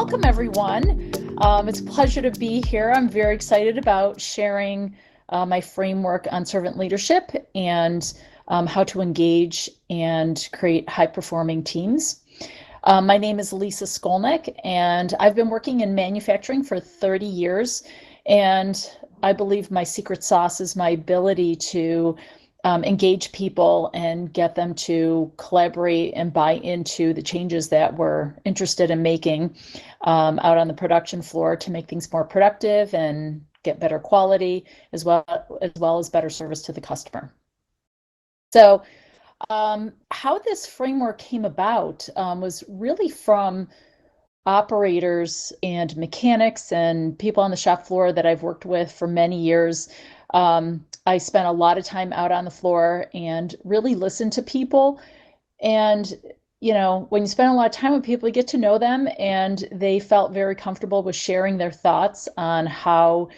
welcome everyone. It's a pleasure to be here. I'm very excited about sharing my framework on servant leadership and how to engage and create high-performing teams. My name is Lisa Scolnick, and I've been working in manufacturing for 30 years. And I believe my secret sauce is my ability to engage people and get them to collaborate and buy into the changes that we're interested in making out on the production floor to make things more productive and get better quality as well as better service to the customer. So how this framework came about was really from operators and mechanics and people on the shop floor that I've worked with for many years. I spent a lot of time out on the floor and really listened to people. And, you know, when you spend a lot of time with people, you get to know them, and they felt very comfortable with sharing their thoughts on how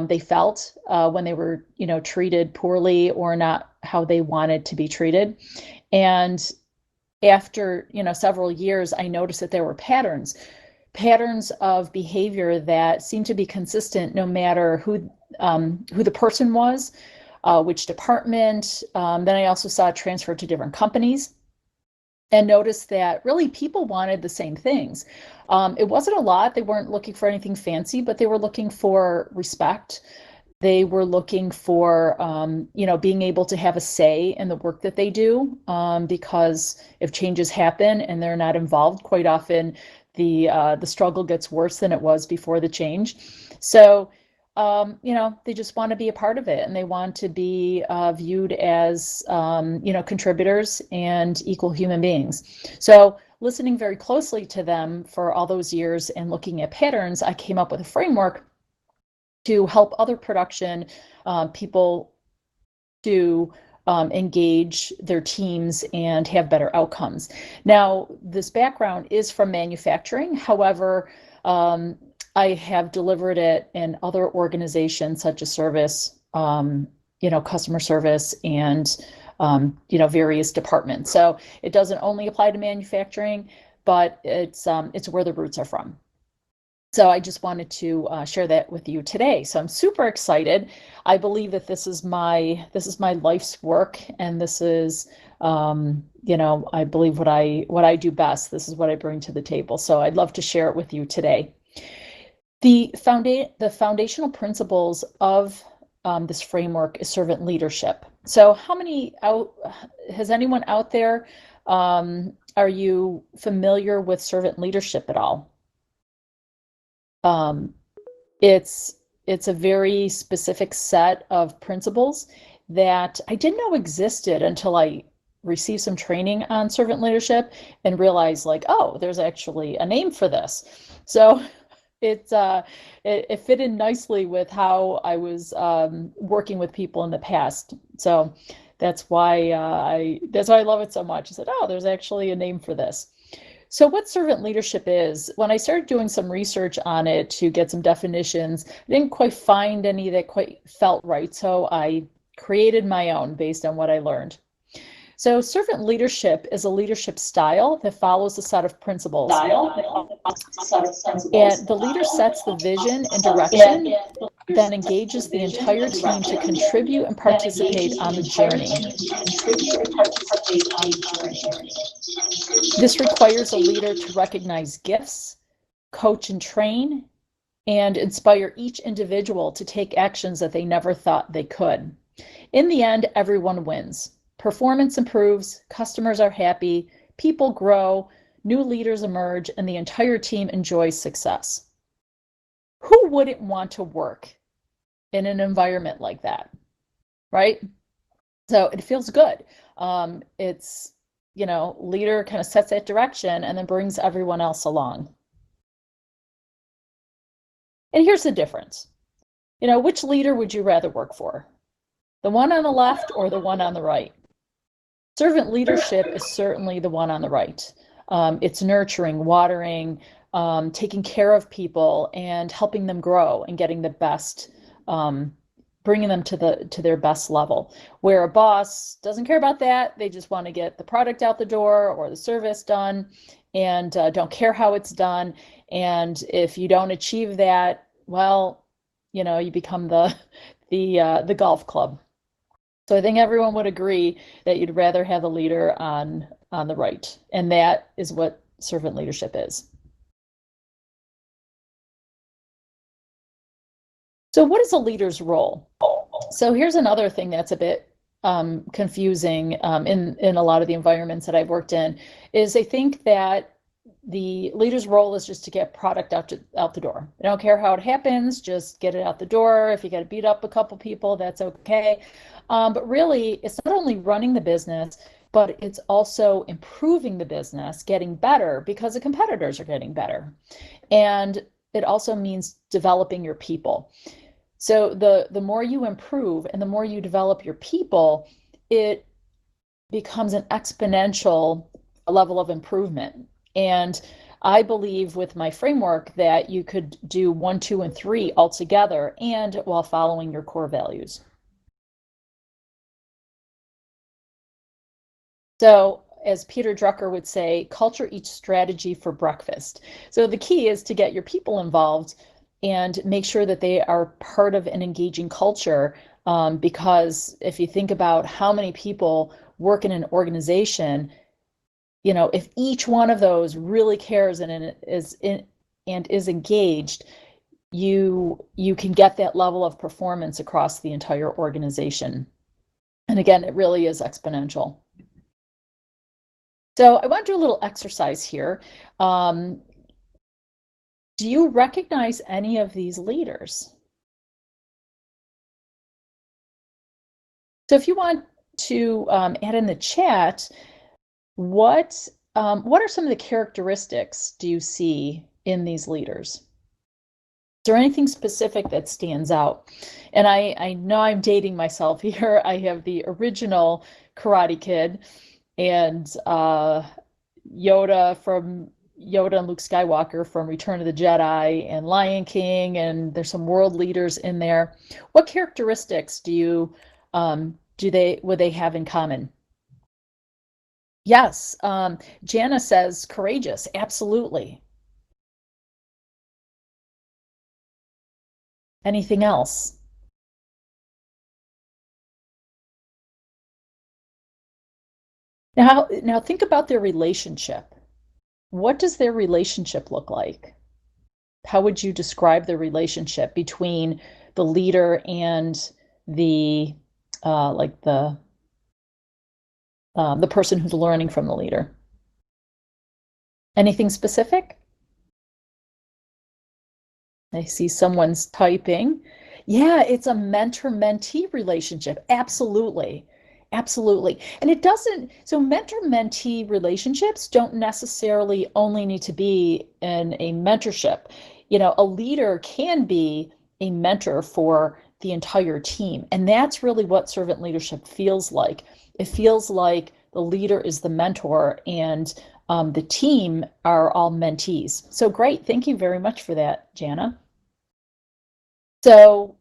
they felt when they were, treated poorly or not how they wanted to be treated. And after, several years, I noticed that there were patterns of behavior that seemed to be consistent no matter who the person was, which department. Then I also saw it transfer to different companies and noticed that really people wanted the same things. It wasn't a lot. They weren't looking for anything fancy, but they were looking for respect. They were looking for, being able to have a say in the work that they do, because if changes happen and they're not involved, quite often the struggle gets worse than it was before the change. So, they just want to be a part of it, and they want to be viewed as, contributors and equal human beings. So listening very closely to them for all those years and looking at patterns, I came up with a framework to help other production people to engage their teams and have better outcomes. Now, this background is from manufacturing. However, I have delivered it in other organizations such as service, customer service, and various departments. So it doesn't only apply to manufacturing, but it's where the roots are from. So I just wanted to share that with you today. So I'm super excited. I believe that this is my life's work, and this is, I believe what I do best. This is what I bring to the table. So I'd love to share it with you today. The foundational principles of this framework is servant leadership. So has anyone out there, are you familiar with servant leadership at all? It's a very specific set of principles that I didn't know existed until I received some training on servant leadership and realized, like, oh, there's actually a name for this. So it fit in nicely with how I was working with people in the past. So that's why I love it so much. I said, oh, there's actually a name for this. So what servant leadership is, when I started doing some research on it to get some definitions, I didn't quite find any that quite felt right. So I created my own based on what I learned. So servant leadership is a leadership style that follows a set of principles. And the leader sets the vision and direction, then engages the entire team to contribute and participate on the journey. This requires a leader to recognize gifts, coach and train, and inspire each individual to take actions that they never thought they could. In the end, everyone wins. Performance improves, customers are happy, people grow, new leaders emerge, and the entire team enjoys success. Who wouldn't want to work in an environment like that, right? So it feels good. It's, leader kind of sets that direction and then brings everyone else along. And here's the difference. Which leader would you rather work for? The one on the left or the one on the right? Servant leadership is certainly the one on the right. It's nurturing, watering, taking care of people and helping them grow and getting the best, bringing them to their best level. Where a boss doesn't care about that, they just want to get the product out the door or the service done, and don't care how it's done. And if you don't achieve that, well, you become the golf club. So I think everyone would agree that you'd rather have a leader on the right, and that is what servant leadership is. So what is a leader's role? So here's another thing that's a bit confusing in a lot of the environments that I've worked in, is they think that the leader's role is just to get product out the door. They don't care how it happens, just get it out the door. If you got to beat up a couple people, that's okay. But really, it's not only running the business, but it's also improving the business, getting better because the competitors are getting better. And it also means developing your people. So the more you improve and the more you develop your people, it becomes an exponential level of improvement. And I believe with my framework that you could do one, two, and three all together and while following your core values. So, as Peter Drucker would say, culture eats strategy for breakfast. So, the key is to get your people involved and make sure that they are part of an engaging culture. Because if you think about how many people work in an organization, if each one of those really cares and is engaged, you can get that level of performance across the entire organization. And again, it really is exponential. So I want to do a little exercise here. Do you recognize any of these leaders? So if you want to add in the chat, what are some of the characteristics do you see in these leaders? Is there anything specific that stands out? And I know I'm dating myself here. I have the original Karate Kid and Yoda and Luke Skywalker from Return of the Jedi and Lion King, and there's some world leaders in there. What characteristics would they have in common? Yes, Jana says courageous, absolutely. Anything else? Now think about their relationship. What does their relationship look like? How would you describe the relationship between the leader and the like the person who's learning from the leader? Anything specific? I see someone's typing. Yeah, it's a mentor-mentee relationship. Absolutely. Absolutely. And so mentor-mentee relationships don't necessarily only need to be in a mentorship. A leader can be a mentor for the entire team. And that's really what servant leadership feels like. It feels like the leader is the mentor and the team are all mentees. So great. Thank you very much for that, Jana. So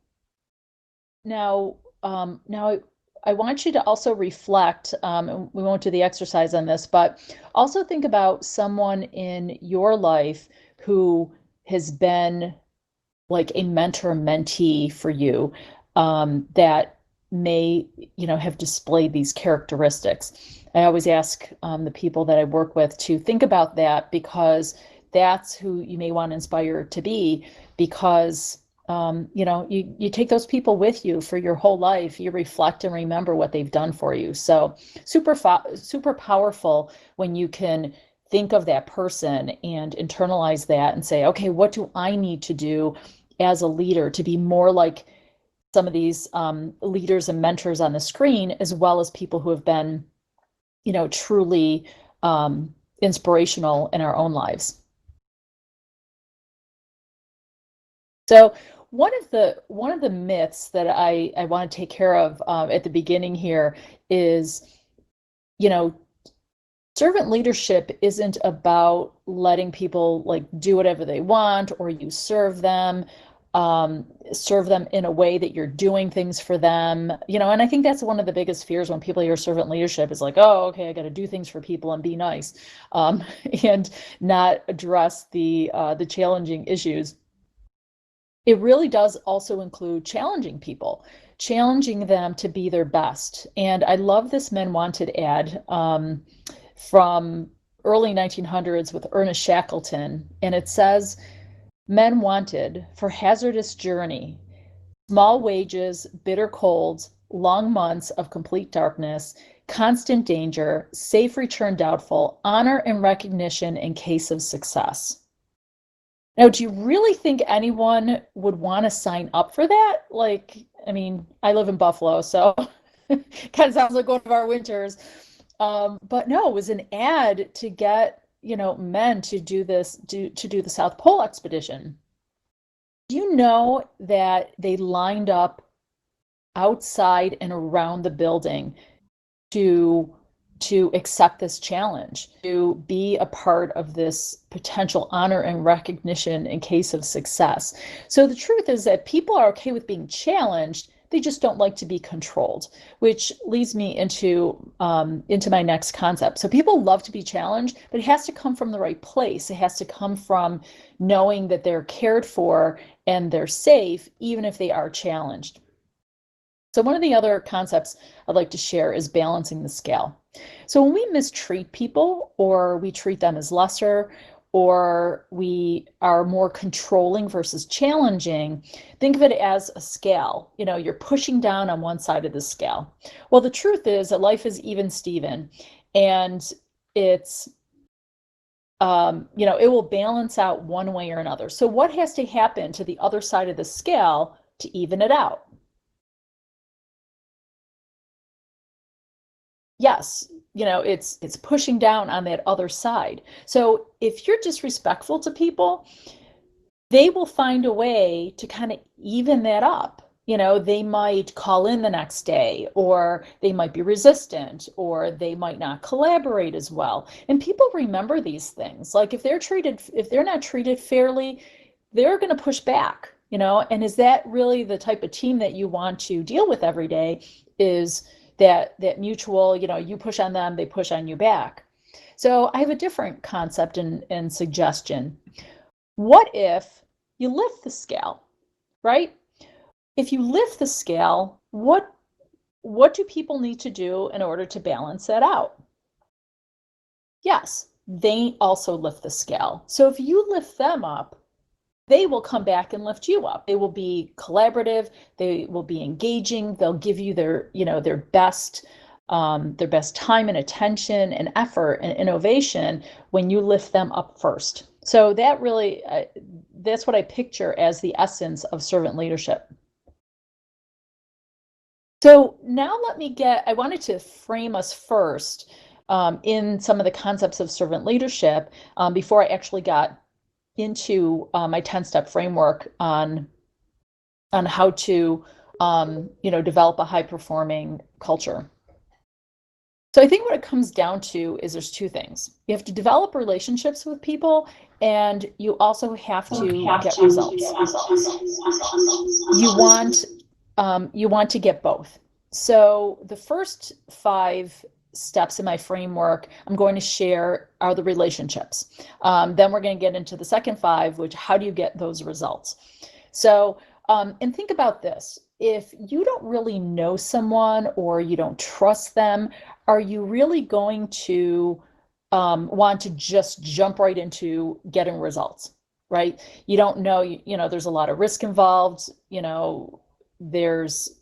now I want you to also reflect, and we won't do the exercise on this, but also think about someone in your life who has been like a mentor mentee for you, that may, have displayed these characteristics. I always ask the people that I work with to think about that because that's who you may want to inspire to be because you take those people with you for your whole life. You reflect and remember what they've done for you. So super powerful when you can think of that person and internalize that and say, okay, what do I need to do as a leader to be more like some of these leaders and mentors on the screen, as well as people who have been, truly inspirational in our own lives. So one of the myths that I want to take care of at the beginning here is, you know, servant leadership isn't about letting people like do whatever they want or you serve them. serve them in a way that you're doing things for them, and I think that's one of the biggest fears when people hear servant leadership is like, oh, okay, I got to do things for people and be nice, um, and not address the challenging issues. It really does also include challenging them to be their best. And I love this Men Wanted ad from early 1900s with Ernest Shackleton, and it says, Men wanted for hazardous journey, small wages, bitter colds, long months of complete darkness, constant danger, safe return doubtful, honor and recognition in case of success. Now, do you really think anyone would want to sign up for that? Like, I mean, I live in Buffalo, so kind of sounds like one of our winters. But no, it was an ad to get, men to do to do the South Pole expedition. Do you know that they lined up outside and around the building to accept this challenge, to be a part of this potential honor and recognition in case of success? So the truth is that people are okay with being challenged. They just don't like to be controlled, which leads me into my next concept. So people love to be challenged, but it has to come from the right place. It has to come from knowing that they're cared for and they're safe, even if they are challenged. So one of the other concepts I'd like to share is balancing the scale. So when we mistreat people, or we treat them as lesser, or we are more controlling versus challenging, think of it as a scale. You're pushing down on one side of the scale. Well, the truth is that life is even Steven, and it's it will balance out one way or another. So what has to happen to the other side of the scale to even it out? Yes, it's pushing down on that other side. So if you're disrespectful to people, they will find a way to kind of even that up. They might call in the next day, or they might be resistant, or they might not collaborate as well. And people remember these things. Like if they're not treated fairly, they're going to push back, and is that really the type of team that you want to deal with every day? Is that mutual, you push on them, they push on you back. So I have a different concept and suggestion. What if you lift the scale, right? If you lift the scale, what do people need to do in order to balance that out? Yes, they also lift the scale. So if you lift them up, they will come back and lift you up. They will be collaborative. They will be engaging. They'll give you their best time and attention and effort and innovation when you lift them up first. So that's what I picture as the essence of servant leadership. So now I wanted to frame us first in some of the concepts of servant leadership before I actually got into my 10-step framework on how to develop a high performing culture. So I think what it comes down to is there's two things. You have to develop relationships with people, and you also have to get results. You want to get both. So the first 5 steps in my framework I'm going to share are the relationships. Then we're going to get into the second 5, which how do you get those results? So, and think about this. If you don't really know someone or you don't trust them, are you really going to want to just jump right into getting results, right? You don't know, there's a lot of risk involved, there's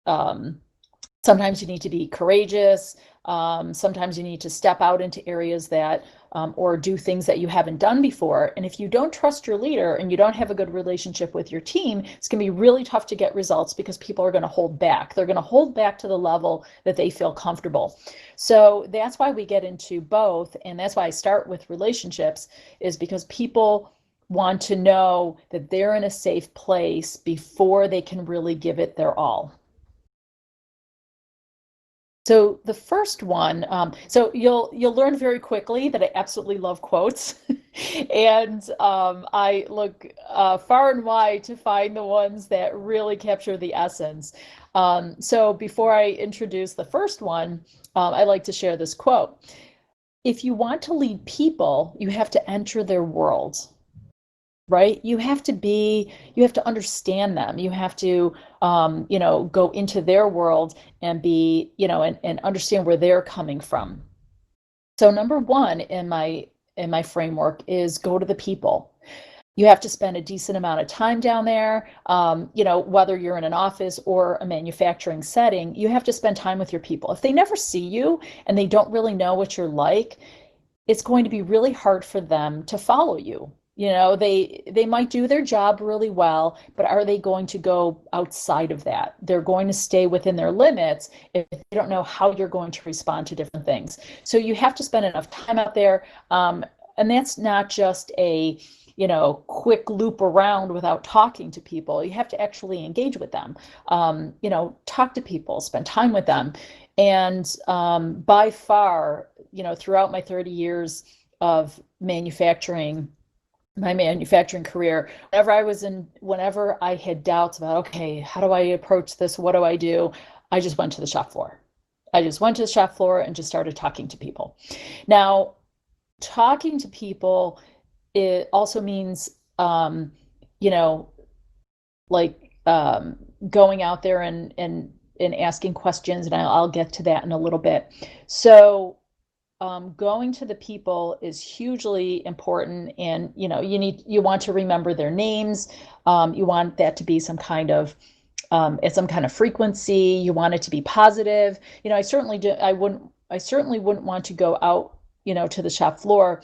sometimes you need to be courageous. Sometimes you need to step out into areas that, or do things that you haven't done before. And if you don't trust your leader and you don't have a good relationship with your team, it's going to be really tough to get results because people are going to hold back. They're going to hold back to the level that they feel comfortable. So that's why we get into both. And that's why I start with relationships, is because people want to know that they're in a safe place before they can really give it their all. So the first one, so you'll learn very quickly that I absolutely love quotes. And I look far and wide to find the ones that really capture the essence. So before I introduce the first one, I like to share this quote. If you want to lead people, you have to enter their world, right? You have to understand them. You have to, go into their world and and understand where they're coming from. So number one in my framework is go to the people. You have to spend a decent amount of time down there. Whether you're in an office or a manufacturing setting, you have to spend time with your people. If they never see you and they don't really know what you're like, it's going to be really hard for them to follow you. They might do their job really well, but are they going to go outside of that? They're going to stay within their limits if they don't know how you're going to respond to different things. So you have to spend enough time out there. And that's not just a quick loop around without talking to people. You have to actually engage with them. Talk to people, spend time with them. And by far, throughout my 30 years of my manufacturing career, whenever I had doubts about, okay, how do I approach this? What do I do? I just went to the shop floor. I just went to the shop floor and just started talking to people. Now, talking to people, it also means, you know, like going out there and asking questions, and I'll get to that in a little bit. So going to the people is hugely important, and you want to remember their names. You want that to be at some kind of frequency. You want it to be positive. I certainly wouldn't want to go out, to the shop floor,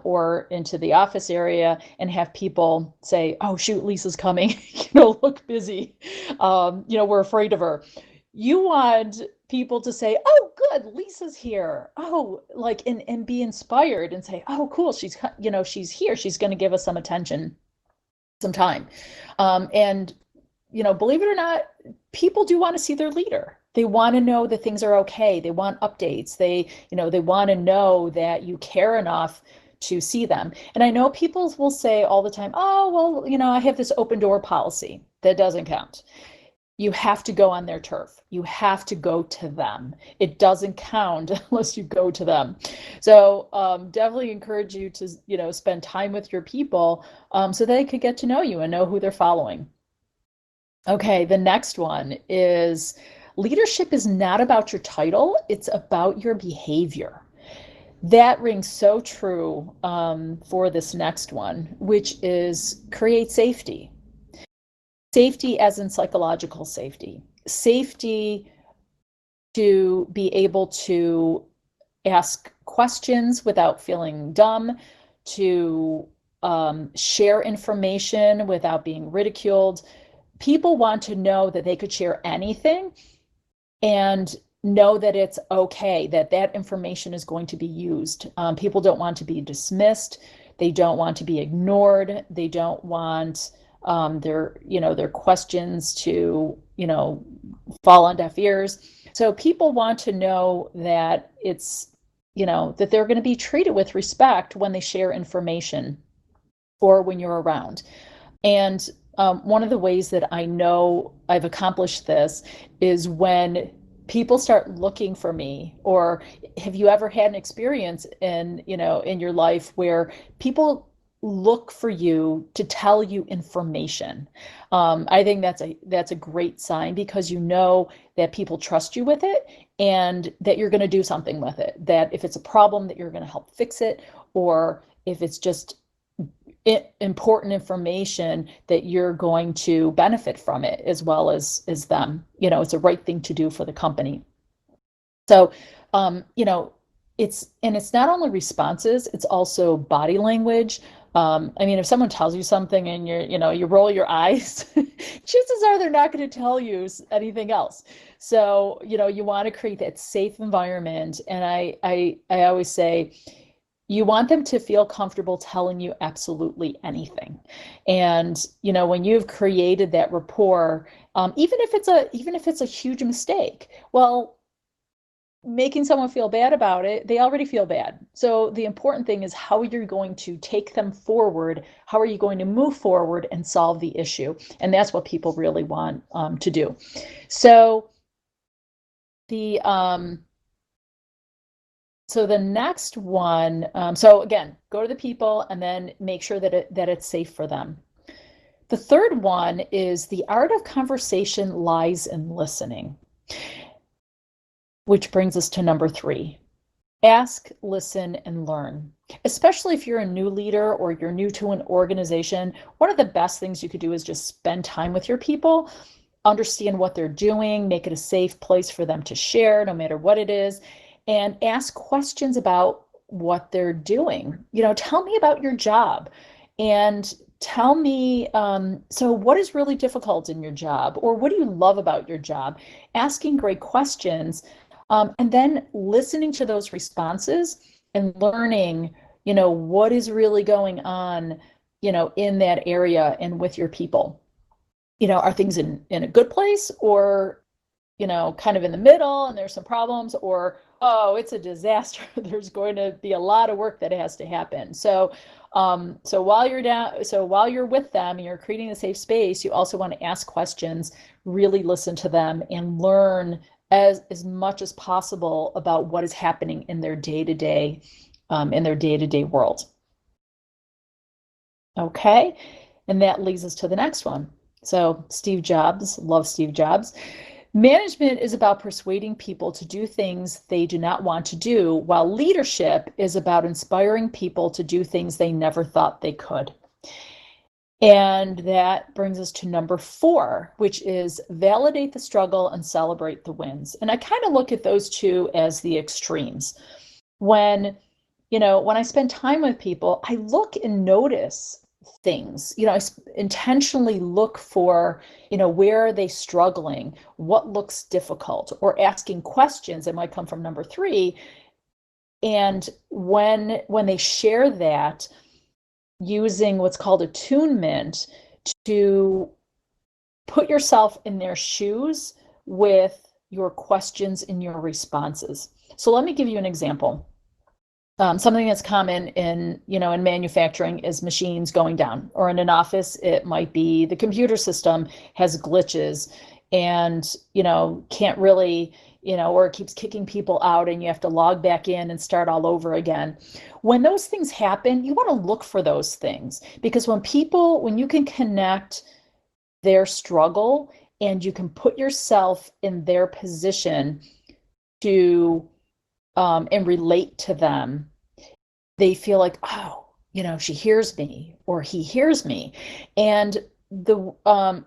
or into the office area and have people say, "Oh, shoot, Lisa's coming," look busy. We're afraid of her. You want people to say, "Oh, good, Lisa's here." Oh, like, and be inspired and say, "Oh, cool, she's here. She's going to give us some attention, some time." And believe it or not, people do want to see their leader. They want to know that things are okay. They want updates. They want to know that you care enough to see them. And I know people will say all the time, "Oh, well, I have this open door policy." That doesn't count. You have to go on their turf. You have to go to them. It doesn't count unless you go to them. So definitely encourage you to, spend time with your people, so they could get to know you and know who they're following. Okay, the next one is leadership is not about your title, it's about your behavior. That rings so true for this next one, which is create safety. Safety as in psychological safety. Safety to be able to ask questions without feeling dumb, to share information without being ridiculed. People want to know that they could share anything and know that it's okay, that that information is going to be used. People don't want to be dismissed. They don't want to be ignored. They don't want their questions to, fall on deaf ears. So people want to know that that they're going to be treated with respect when they share information or when you're around. And one of the ways that I know I've accomplished this is when people start looking for me. Or have you ever had an experience in your life where people look for you to tell you information? I think that's a great sign, because that people trust you with it and that you're going to do something with it. That if it's a problem, that you're going to help fix it, or if it's just important information, that you're going to benefit from it as well as them. It's a right thing to do for the company. So, it's not only responses, it's also body language. If someone tells you something and you roll your eyes, chances are they're not going to tell you anything else. So, you want to create that safe environment. And I always say, you want them to feel comfortable telling you absolutely anything. And when you've created that rapport, even if it's a huge mistake, well, making someone feel bad about it, they already feel bad. So the important thing is how you're going to take them forward. How are you going to move forward and solve the issue? And that's what people really want to do. So the so the next one, so again, go to the people and then make sure that it's safe for them. The third one is the art of conversation lies in listening, which brings us to number 3. Ask, listen, and learn. Especially if you're a new leader or you're new to an organization, one of the best things you could do is just spend time with your people, understand what they're doing, make it a safe place for them to share, no matter what it is, and ask questions about what they're doing. Tell me about your job and tell me, so what is really difficult in your job, or what do you love about your job? Asking great questions, and then listening to those responses and learning, what is really going on, in that area and with your people. Are things in a good place, or kind of in the middle and there's some problems, or oh, it's a disaster. There's going to be a lot of work that has to happen. So while you're with them and you're creating a safe space, you also want to ask questions, really listen to them, and learn as much as possible about what is happening in their day-to-day world. Okay, and that leads us to the next one. So Steve Jobs, love Steve Jobs. Management is about persuading people to do things they do not want to do, while leadership is about inspiring people to do things they never thought they could. And that brings us to number 4, which is validate the struggle and celebrate the wins. And I kind of look at those two as the extremes. When I spend time with people, I look and notice things. I intentionally look for, where are they struggling? What looks difficult? Or asking questions that might come from number 3. And when they share that, using what's called attunement to put yourself in their shoes with your questions and your responses. So let me give you an example. Something that's common in manufacturing is machines going down, or in an office, it might be the computer system has glitches and, can't really, or it keeps kicking people out and you have to log back in and start all over again. When those things happen, you want to look for those things, because when you can connect their struggle and you can put yourself in their position to and relate to them, they feel like, oh, she hears me or he hears me. And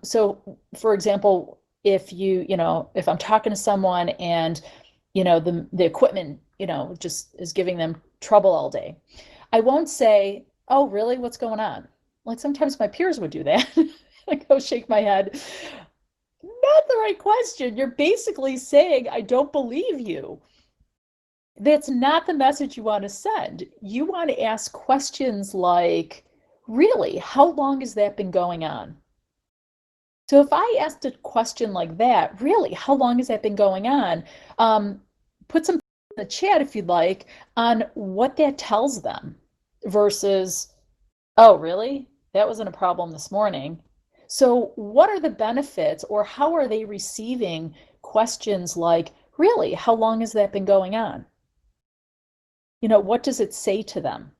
so for example, if if I'm talking to someone and the equipment just is giving them trouble all day, I won't say, oh really, what's going on? Like sometimes my peers would do that. I go shake my head. Not the right question. You're basically saying, I don't believe you. That's not the message you want to send. You want to ask questions like, really, how long has that been going on? So if I asked a question like that, really, how long has that been going on? Put some in the chat if you'd like on what that tells them versus, oh, really? That wasn't a problem this morning. So what are the benefits, or how are they receiving questions like, really, how long has that been going on? What does it say to them?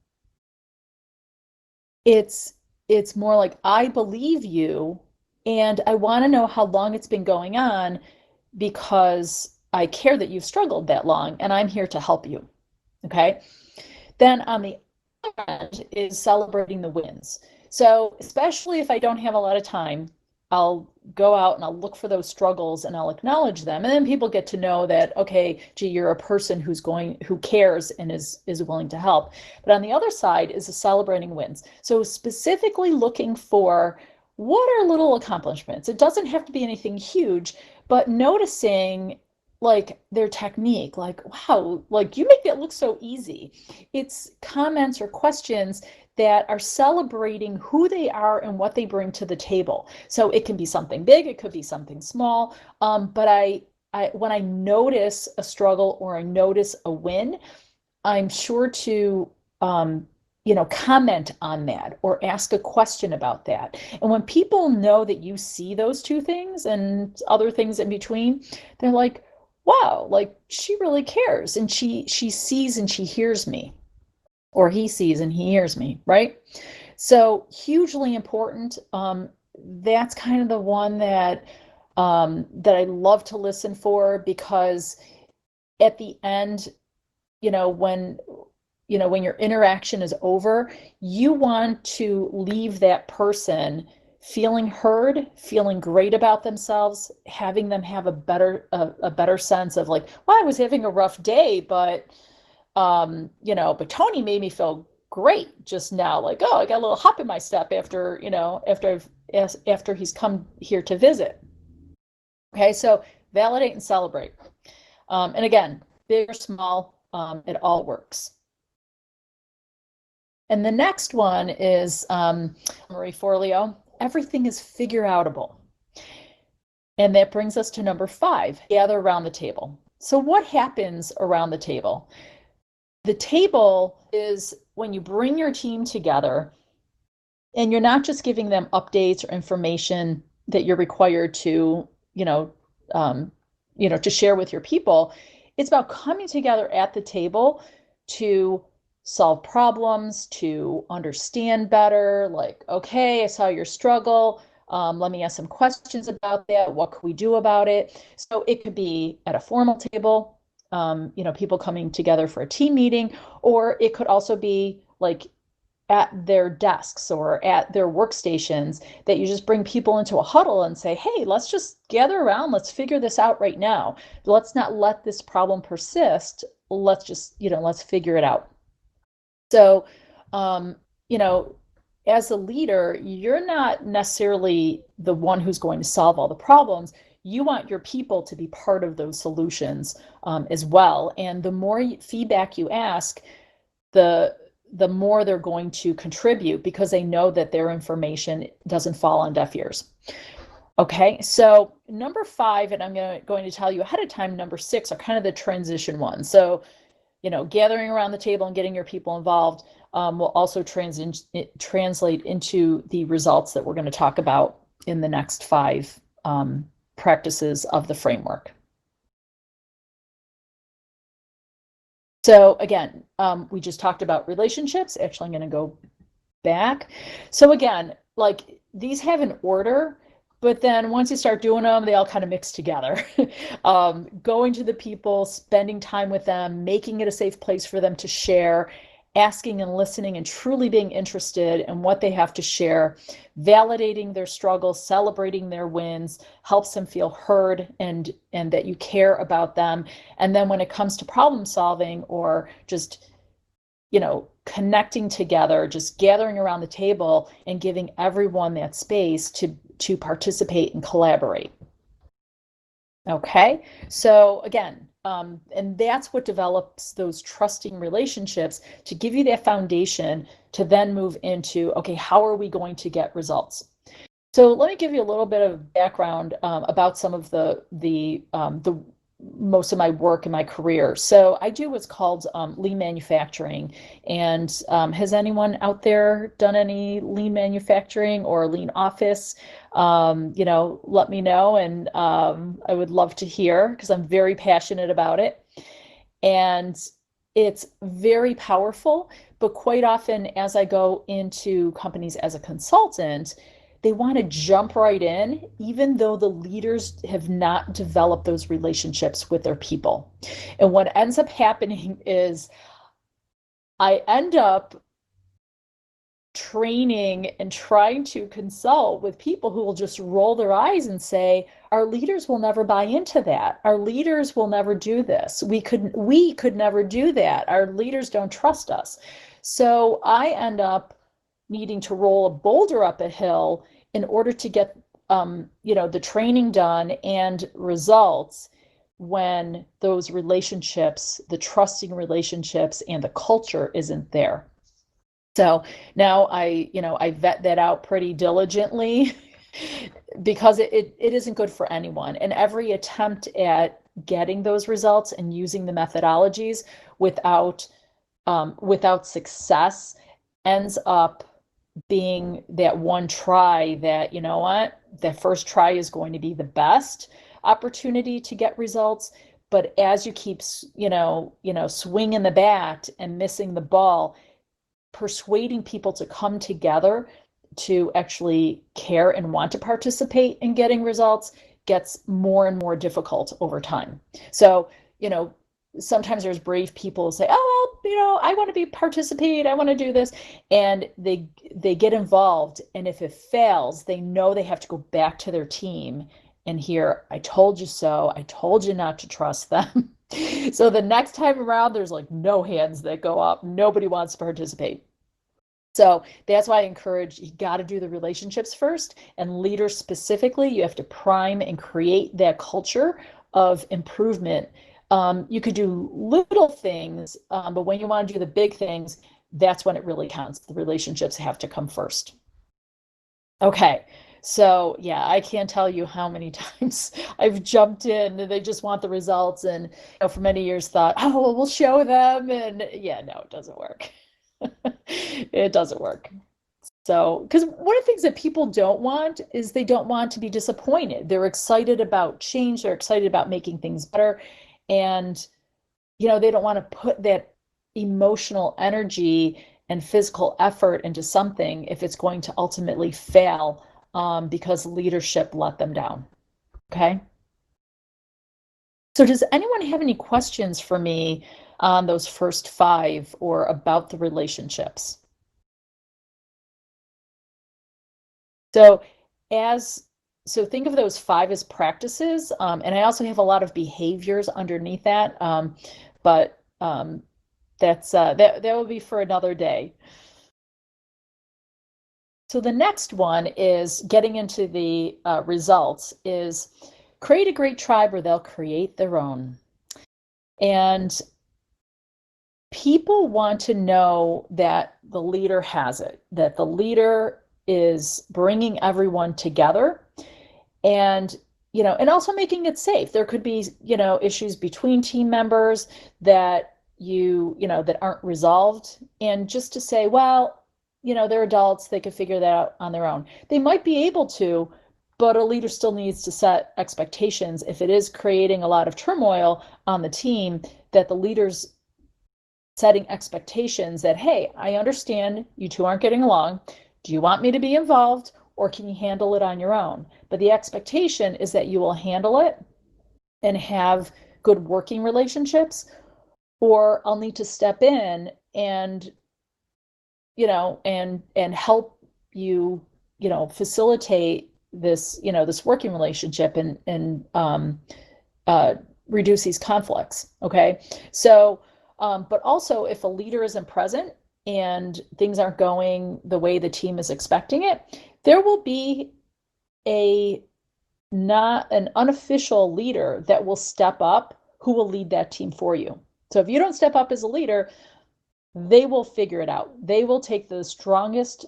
It's more like, I believe you, and I want to know how long it's been going on, because I care that you've struggled that long and I'm here to help you. Okay. Then on the other end is celebrating the wins. So especially if I don't have a lot of time, I'll go out and I'll look for those struggles and I'll acknowledge them. And then people get to know that, okay, gee, you're a person who cares and is willing to help. But on the other side is the celebrating wins. So specifically looking for, what are little accomplishments? It doesn't have to be anything huge, but noticing like their technique, like, wow, like you make that look so easy. It's comments or questions that are celebrating who they are and what they bring to the table. So it can be something big, it could be something small, but when I notice a struggle or I notice a win, I'm sure to comment on that or ask a question about that. And when people know that you see those two things and other things in between, they're like, wow, like she really cares and she sees and she hears me, or he sees and he hears me, right? So hugely important. That's kind of the one that I love to listen for, because at the end, you know, when when your interaction is over, you want to leave that person feeling heard, feeling great about themselves, having them have a better sense of like, well, I was having a rough day, but Tony made me feel great just now. Like, oh, I got a little hop in my step after, after he's come here to visit. Okay, so validate and celebrate. And again, big or small, it all works. And the next one is Marie Forleo. Everything is figure outable. And that brings us to number 5, gather around the table. So what happens around the table? The table is when you bring your team together and you're not just giving them updates or information that you're required to, to share with your people. It's about coming together at the table to solve problems, to understand better, like, okay, I saw your struggle. Let me ask some questions about that. What could we do about it? So it could be at a formal table, people coming together for a team meeting, or it could also be like at their desks or at their workstations, that you just bring people into a huddle and say, hey, let's just gather around. Let's figure this out right now. Let's not let this problem persist. Let's just, let's figure it out. So, um, you know, as a leader, you're not necessarily the one who's going to solve all the problems. You want your people to be part of those solutions as well. And the more feedback you ask, the more they're going to contribute, because they know that their information doesn't fall on deaf ears. Okay, so number 5, and I'm going to tell you ahead of time, number 6 are kind of the transition ones. So, gathering around the table and getting your people involved will also translate into the results that we're going to talk about in the next 5 practices of the framework. So again, we just talked about relationships. Actually, I'm going to go back. So again, like these have an order, but then once you start doing them, they all kind of mix together. Going to the people, spending time with them, making it a safe place for them to share, asking and listening and truly being interested in what they have to share, validating their struggles, celebrating their wins, helps them feel heard and that you care about them. And then when it comes to problem solving or just connecting together, just gathering around the table and giving everyone that space to participate and collaborate. Okay, so again, and that's what develops those trusting relationships to give you that foundation to then move into, okay, how are we going to get results? So let me give you a little bit of background about some of the most of my work in my career. So I do what's called lean manufacturing. And has anyone out there done any lean manufacturing or lean office? Let me know. And I would love to hear, because I'm very passionate about it. And it's very powerful, but quite often as I go into companies as a consultant, they want to jump right in, even though the leaders have not developed those relationships with their people. And what ends up happening is I end up training and trying to consult with people who will just roll their eyes and say, our leaders will never buy into that. Our leaders will never do this. We could never do that. Our leaders don't trust us. So I end up needing to roll a boulder up a hill in order to get the training done and results, when those relationships, the trusting relationships and the culture isn't there. So now I vet that out pretty diligently because it isn't good for anyone. And every attempt at getting those results and using the methodologies without without success ends up being that one try that, you know what, that first try is going to be the best opportunity to get results. But as you keep, swinging the bat and missing the ball, persuading people to come together to actually care and want to participate in getting results gets more and more difficult over time. So, sometimes there's brave people who say, oh, well, I want to participate, I want to do this. And they get involved. And if it fails, they know they have to go back to their team and hear, I told you so, I told you not to trust them. So the next time around, there's like no hands that go up. Nobody wants to participate. So that's why I encourage, you got to do the relationships first, and leaders specifically, you have to prime and create that culture of improvement. You could do little things, but when you want to do the big things, that's when it really counts. The relationships have to come first. Okay. So yeah, I can't tell you how many times I've jumped in and they just want the results, and for many years thought, oh, well, we'll show them. And yeah, no, it doesn't work. It doesn't work. So, because one of the things that people don't want is they don't want to be disappointed. They're excited about change, they're excited about making things better. And, they don't want to put that emotional energy and physical effort into something if it's going to ultimately fail, because leadership let them down. Okay. So, does anyone have any questions for me on those first five or about the relationships? So as so think of those five as practices, and I also have a lot of behaviors underneath that, but that will be for another day. So the next one is getting into the results is create a great tribe or they'll create their own. And people want to know that the leader has it, that the leader is bringing everyone together, and and also making it safe. There could be issues between team members that that aren't resolved, and just to say, well, they're adults, they could figure that out on their own. They might be able to, but a leader still needs to set expectations. If it is creating a lot of turmoil on the team, that the leaders setting expectations that, hey, I understand you two aren't getting along. Do you want me to be involved, or can you handle it on your own? But the expectation is that you will handle it and have good working relationships, or I'll need to step in and and help you, facilitate this, this working relationship, and reduce these conflicts. Okay. So but also, if a leader isn't present and things aren't going the way the team is expecting it, there will be not an unofficial leader that will step up, who will lead that team for you. So if you don't step up as a leader, they will figure it out. They will take the strongest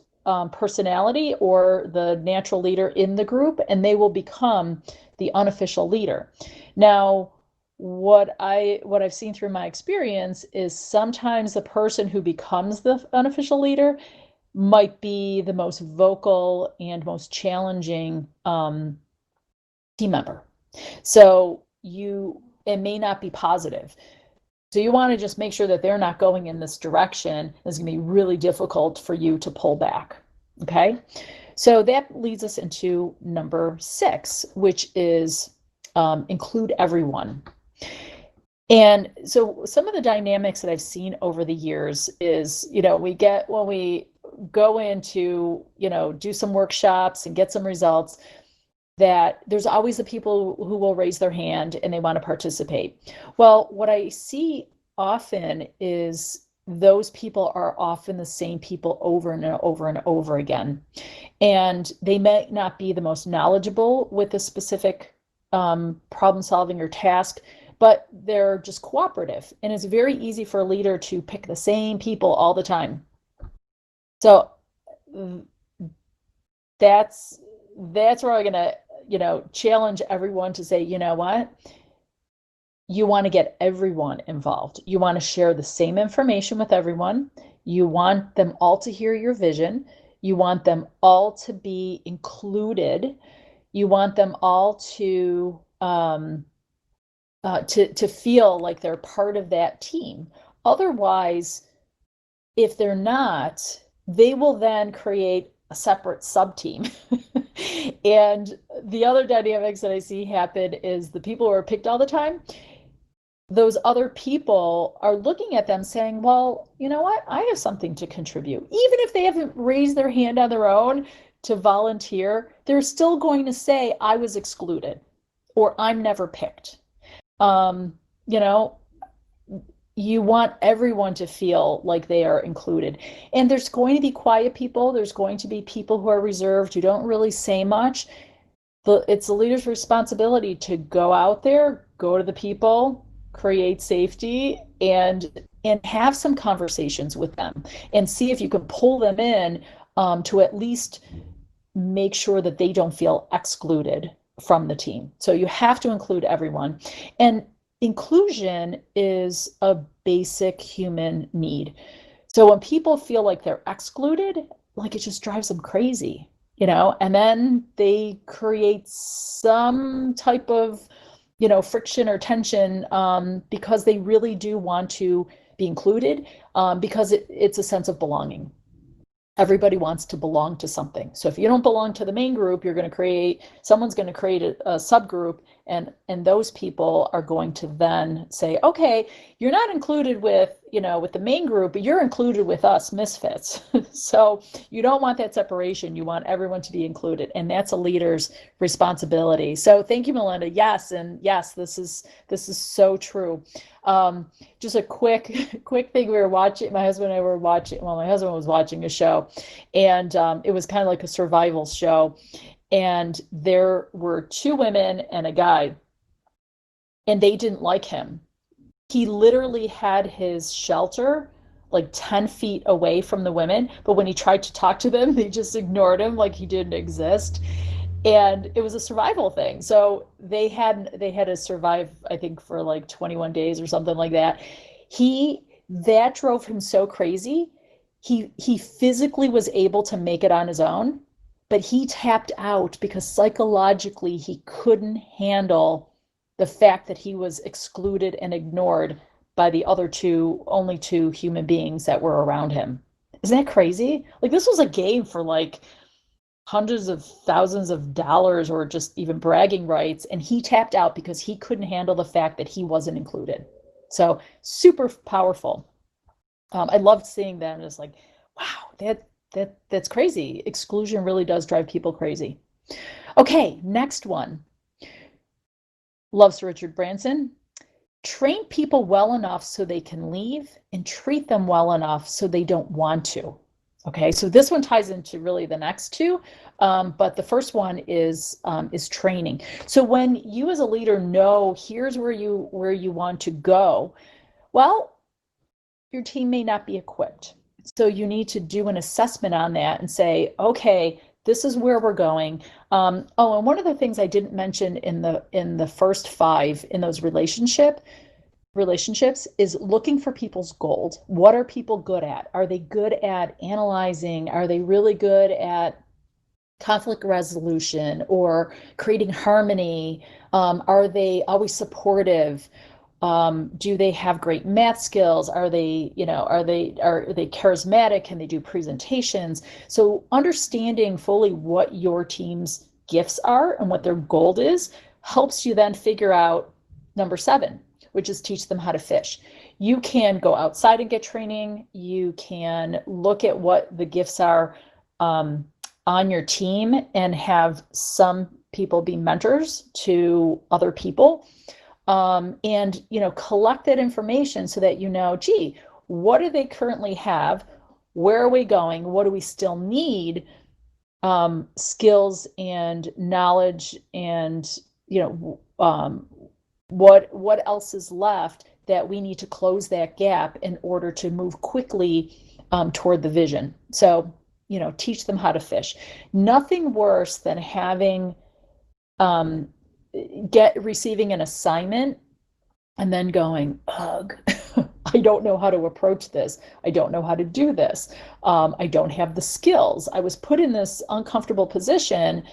personality or the natural leader in the group, and they will become the unofficial leader. Now, what I've seen through my experience is sometimes the person who becomes the unofficial leader might be the most vocal and most challenging team member. So it may not be positive. So you want to just make sure that they're not going in this direction. It's going to be really difficult for you to pull back. Okay. So that leads us into number 6, which is include everyone. And so some of the dynamics that I've seen over the years is, when we go into, do some workshops and get some results, that there's always the people who will raise their hand and they want to participate. Well, what I see often is those people are often the same people over and over and over again. And they may not be the most knowledgeable with a specific problem solving or task, but they're just cooperative. And it's very easy for a leader to pick the same people all the time. So that's that's where I'm gonna, challenge everyone to say, you know what? You want to get everyone involved. You want to share the same information with everyone. You want them all to hear your vision. You want them all to be included. You want them all to feel like they're part of that team. Otherwise, if they're not, they will then create a separate sub team. And the other dynamics that I see happen is the people who are picked all the time, those other people are looking at them saying, well, you know what? I have something to contribute. Even if they haven't raised their hand on their own to volunteer, they're still going to say, I was excluded or I'm never picked. Um, you know, you want everyone to feel like they are included. And there's going to be quiet people. There's going to be people who are reserved, who don't really say much. It's the leader's responsibility to go out there, go to the people, create safety, and have some conversations with them and see if you can pull them in, to at least make sure that they don't feel excluded from the team. So you have to include everyone. And inclusion is a basic human need. So when people feel like they're excluded, like it just drives them crazy, and then they create some type of, friction or tension, because they really do want to be included, because it's a sense of belonging. Everybody wants to belong to something. So if you don't belong to the main group, someone's going to create a subgroup, and those people are going to then say, okay, you're not included with the main group, but you're included with us misfits. So you don't want that separation. You want everyone to be included, and that's a leader's responsibility. So thank you, Melinda. Yes, and yes, this is so true. Just a quick thing. We were watching, my husband and I were watching, well, my husband was watching a show, and it was kind of like a survival show. And there were two women and a guy, and they didn't like him. He literally had his shelter like 10 feet away from the women, but when he tried to talk to them, they just ignored him like he didn't exist. And it was a survival thing. So they had to survive, I think, for like 21 days or something like that. That drove him so crazy. He physically was able to make it on his own, but he tapped out because psychologically he couldn't handle the fact that he was excluded and ignored by the only two human beings that were around him. Isn't that crazy? Like, this was a game for like hundreds of thousands of dollars or just even bragging rights, and he tapped out because he couldn't handle the fact that he wasn't included. So super powerful. I loved seeing that, and it's like, wow, that's crazy. Exclusion really does drive people crazy. Okay, next one. Loves Richard Branson. Train people well enough so they can leave, and treat them well enough so they don't want to. Okay, so this one ties into really the next two, but the first one is training. So when you as a leader know here's where you want to go, well, your team may not be equipped. So you need to do an assessment on that and say, okay, this is where we're going. And one of the things I didn't mention in the first 5 in those relationships is looking for people's gold. What are people good at? Are they good at analyzing? Are they really good at conflict resolution or creating harmony? Are they always supportive? Do they have great math skills? Are they charismatic? Can they do presentations? So understanding fully what your team's gifts are and what their goal is helps you then figure out number 7, which is teach them how to fish. You can go outside and get training. You can look at what the gifts are on your team and have some people be mentors to other people. And collect that information so that gee, what do they currently have? Where are we going? What do we still need? Skills and knowledge, and what else is left that we need to close that gap in order to move quickly toward the vision. So teach them how to fish. Nothing worse than having receiving an assignment and then going, ugh, I don't know how to approach this. I don't know how to do this. I don't have the skills. I was put in this uncomfortable position,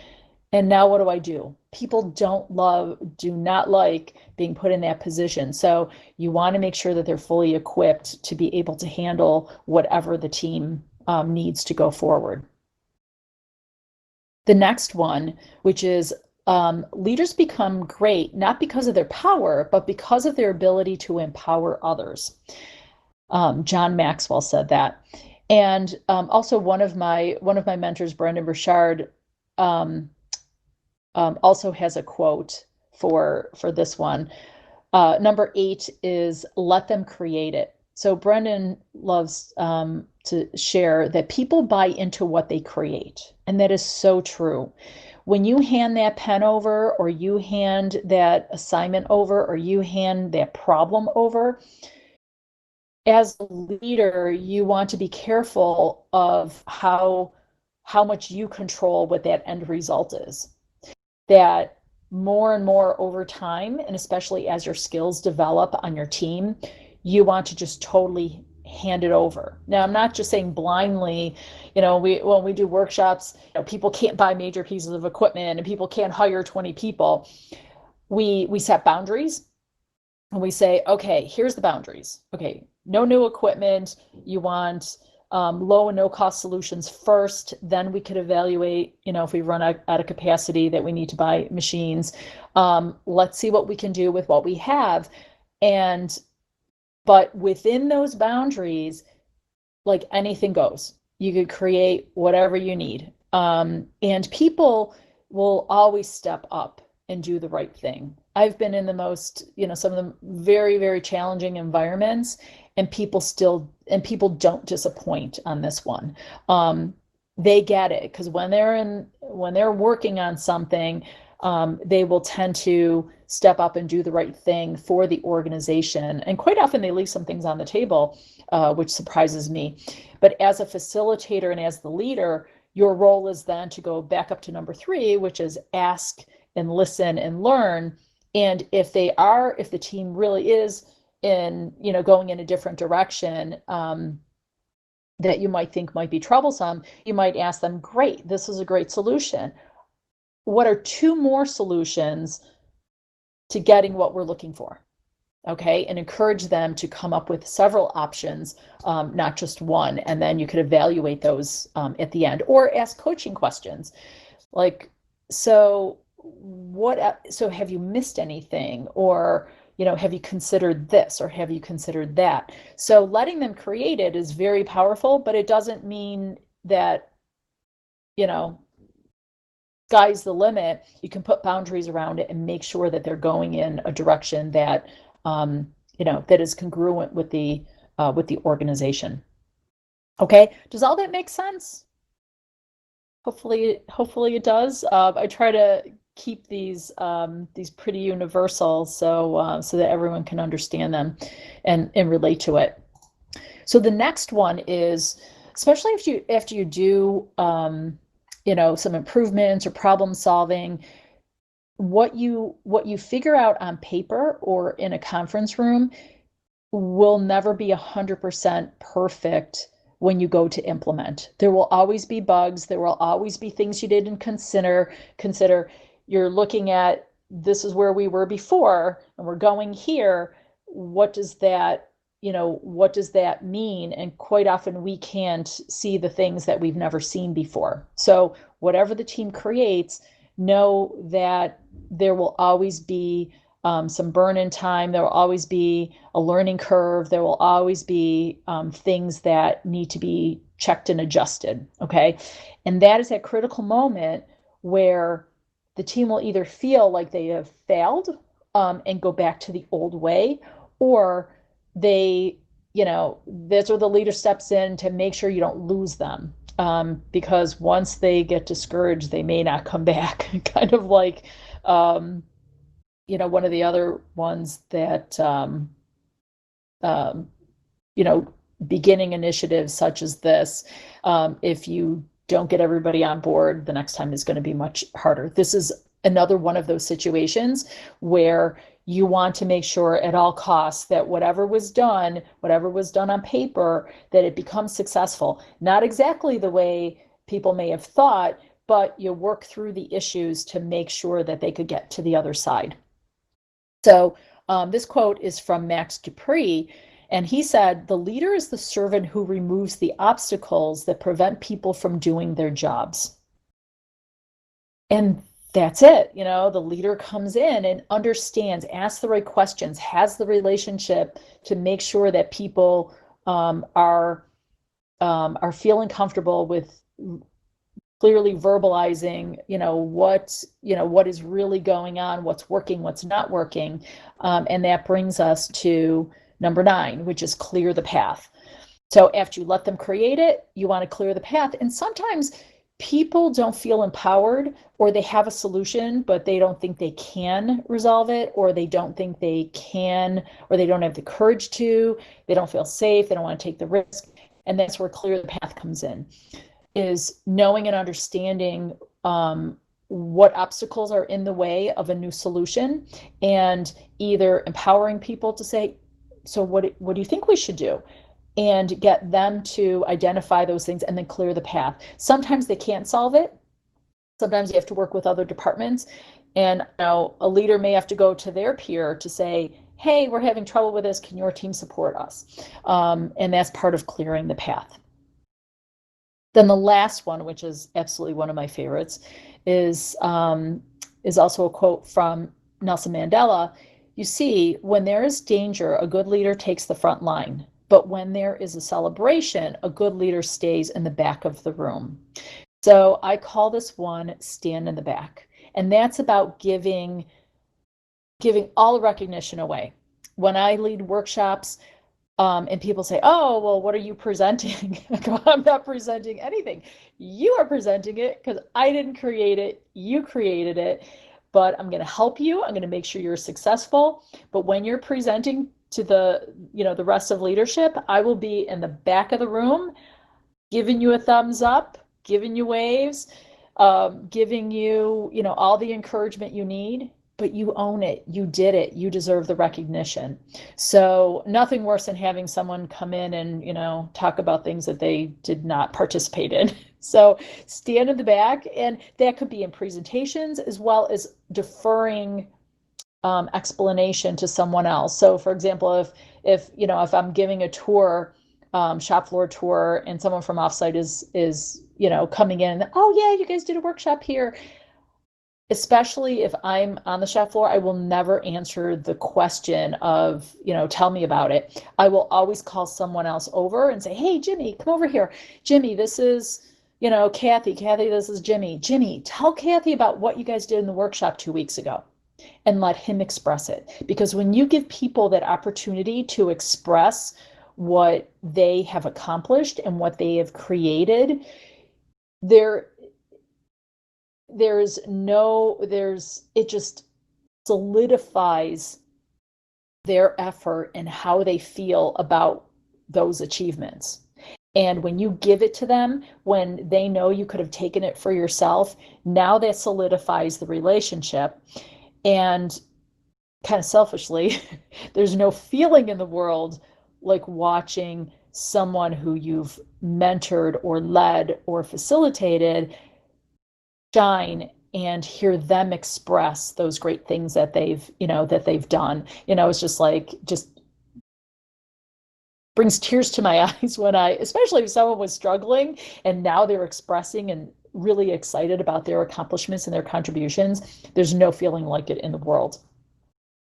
and now what do I do? People do not like being put in that position. So you want to make sure that they're fully equipped to be able to handle whatever the team needs to go forward. The next one, which is leaders become great not because of their power, but because of their ability to empower others. John Maxwell said that. And also one of my mentors, Brendan Burchard, also has a quote for this one. Number 8 is let them create it. So Brendan loves to share that people buy into what they create. And that is so true. When you hand that pen over, or you hand that assignment over, or you hand that problem over, as a leader, you want to be careful of how much you control what that end result is. That more and more over time, and especially as your skills develop on your team, you want to just totally hand it over. Now, I'm not just saying blindly, when we do workshops, people can't buy major pieces of equipment and people can't hire 20 people. We set boundaries and we say, okay, here's the boundaries. Okay, no new equipment. You want low and no cost solutions first. Then we could evaluate, if we run out of capacity that we need to buy machines. Let's see what we can do with what we have. But within those boundaries, like anything goes. You could create whatever you need. And people will always step up and do the right thing. I've been in some of the very, very challenging environments, and people don't disappoint on this one. They get it, because when they're working on something, they will tend to step up and do the right thing for the organization. And quite often they leave some things on the table, which surprises me. But as a facilitator and as the leader, your role is then to go back up to number 3, which is ask and listen and learn. And if the team really is going in a different direction, that you might think might be troublesome, you might ask them, great, this is a great solution. What are 2 more solutions to getting what we're looking for? Okay, and encourage them to come up with several options, not just one, and then you could evaluate those at the end, or ask coaching questions like, so have you missed anything, or have you considered this, or have you considered that? So letting them create it is very powerful, but it doesn't mean that sky's the limit. You can put boundaries around it and make sure that they're going in a direction that that is congruent with the organization. Okay, does all that make sense? Hopefully it does. I try to keep these pretty universal, so that everyone can understand them and relate to it. So the next one is, especially after you do some improvements or problem solving, what you figure out on paper or in a conference room will never be 100% perfect when you go to implement. There will always be bugs. There will always be things you didn't consider. You're looking at, this is where we were before and we're going here. What does that mean? And quite often we can't see the things that we've never seen before. So whatever the team creates, know that there will always be some burn-in time. There will always be a learning curve. There will always be things that need to be checked and adjusted. Okay. And that is that critical moment where the team will either feel like they have failed and go back to the old way, or that's where the leader steps in to make sure you don't lose them. Because once they get discouraged, they may not come back. Kind of like, one of the other ones that, beginning initiatives such as this, if you don't get everybody on board, the next time is going to be much harder. This is another one of those situations where you want to make sure at all costs that whatever was done on paper, that it becomes successful. Not exactly the way people may have thought, but you work through the issues to make sure that they could get to the other side. So this quote is from Max Dupree, and he said, "The leader is the servant who removes the obstacles that prevent people from doing their jobs." And that's it. The leader comes in and understands, asks the right questions, has the relationship to make sure that people are feeling comfortable with clearly verbalizing, what is really going on, what's working, what's not working. And that brings us to number 9, which is clear the path. So after you let them create it, you want to clear the path. And sometimes people don't feel empowered, or they have a solution, but they don't think they can resolve it, or they don't think they can, or they don't have the courage to, they don't feel safe, they don't want to take the risk. And that's where clear the path comes in, is knowing and understanding what obstacles are in the way of a new solution, and either empowering people to say, so what do you think we should do? And get them to identify those things and then clear the path. Sometimes they can't solve it. Sometimes you have to work with other departments. And a leader may have to go to their peer to say, hey, we're having trouble with this. Can your team support us? And that's part of clearing the path. Then the last one, which is absolutely one of my favorites, is also a quote from Nelson Mandela. You see, when there is danger, a good leader takes the front line. But when there is a celebration, a good leader stays in the back of the room. So I call this one stand in the back. And that's about giving all recognition away. When I lead workshops, and people say, oh, well, what are you presenting? I go, I'm not presenting anything. You are presenting it because I didn't create it. You created it. But I'm going to help you. I'm going to make sure you're successful. But when you're presenting to the rest of leadership, I will be in the back of the room, giving you a thumbs up, giving you waves, giving you, all the encouragement you need. But you own it. You did it. You deserve the recognition. So nothing worse than having someone come in and, talk about things that they did not participate in. So stand in the back, and that could be in presentations as well as deferring explanation to someone else. So for example, if I'm giving a tour, shop floor tour, and someone from offsite is coming in, oh yeah, you guys did a workshop here. Especially if I'm on the shop floor, I will never answer the question of, tell me about it. I will always call someone else over and say, hey, Jimmy, come over here. Jimmy, this is, Kathy. Kathy, this is Jimmy. Jimmy, tell Kathy about what you guys did in the workshop 2 weeks ago, and let him express it. Because when you give people that opportunity to express what they have accomplished and what they have created, it just solidifies their effort and how they feel about those achievements. And when you give it to them, when they know you could have taken it for yourself, now that solidifies the relationship. And kind of selfishly, there's no feeling in the world like watching someone who you've mentored or led or facilitated shine and hear them express those great things that they've done. It's just brings tears to my eyes especially if someone was struggling and now they're expressing and really excited about their accomplishments and their contributions. There's no feeling like it in the world.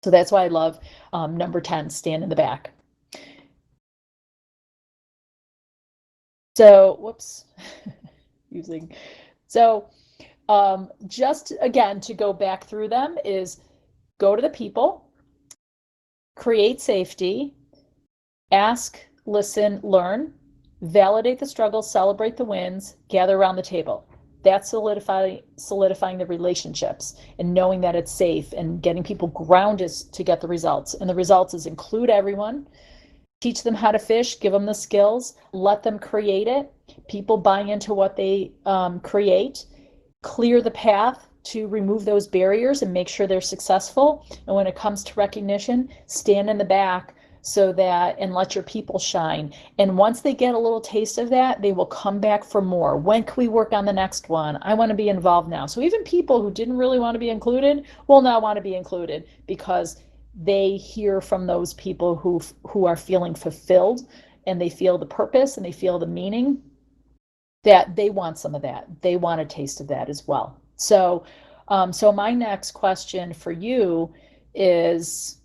So that's why I love number 10, stand in the back. So, whoops, just again, to go back through them is go to the people, create safety, ask, listen, learn, validate the struggles, celebrate the wins, gather around the table. That's solidifying the relationships and knowing that it's safe and getting people grounded to get the results. And the results is include everyone, Teach them how to fish, give them the skills, let them create it. People buy into what they create, clear the path to remove those barriers and make sure they're successful. And when it comes to recognition, stand in the back so that and let your people shine. And once they get a little taste of that, they will come back for more. When can we work on the next one? I want to be involved now. So even people who didn't really want to be included will now want to be included because they hear from those people who are feeling fulfilled and they feel the purpose and they feel the meaning that they want some of that. They want a taste of that as well. So my next question for you is,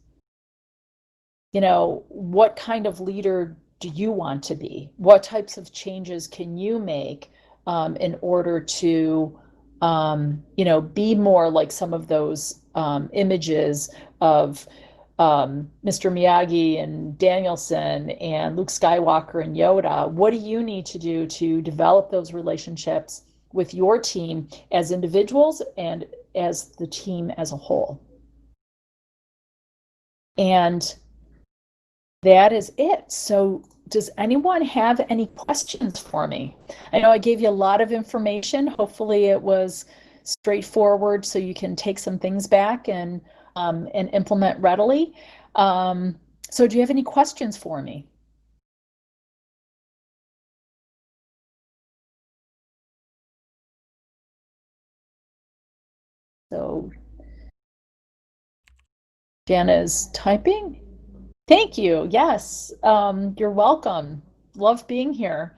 what kind of leader do you want to be? What types of changes can you make in order to, be more like some of those images of Mr. Miyagi and Danielson and Luke Skywalker and Yoda? What do you need to do to develop those relationships with your team as individuals and as the team as a whole? And that is it. So, does anyone have any questions for me? I know I gave you a lot of information. Hopefully, it was straightforward so you can take some things back and implement readily. So, do you have any questions for me? So, Jana is typing. Thank you. Yes, you're welcome. Love being here.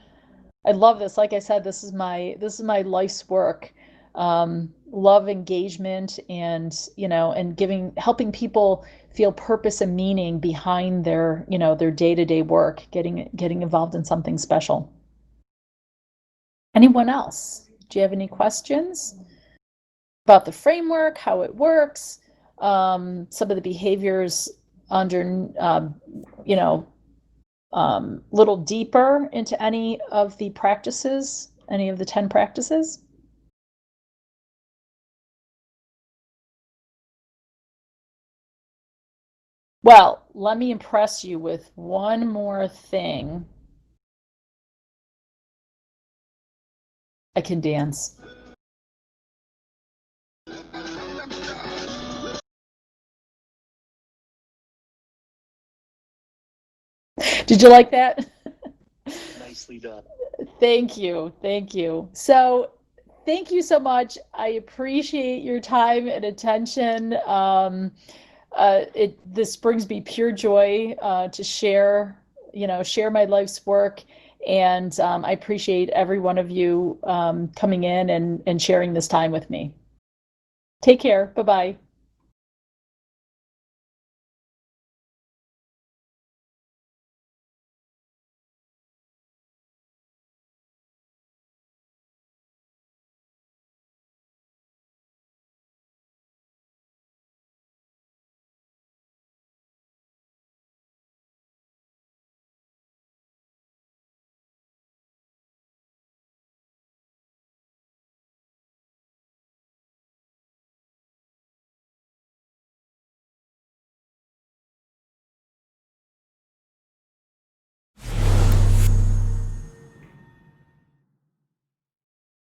I love this. Like I said, this is my life's work. Love engagement and helping people feel purpose and meaning behind their day-to-day work, getting involved in something special. Anyone else? Do you have any questions about the framework, how it works, some of the behaviors under, you know, little deeper into any of the practices, any of the 10 practices? Well, let me impress you with one more thing. I can dance. Did you like that? Nicely done. Thank you. Thank you. So, thank you so much. I appreciate your time and attention. This brings me pure joy to share my life's work, and I appreciate every one of you coming in and sharing this time with me. Take care. Bye bye.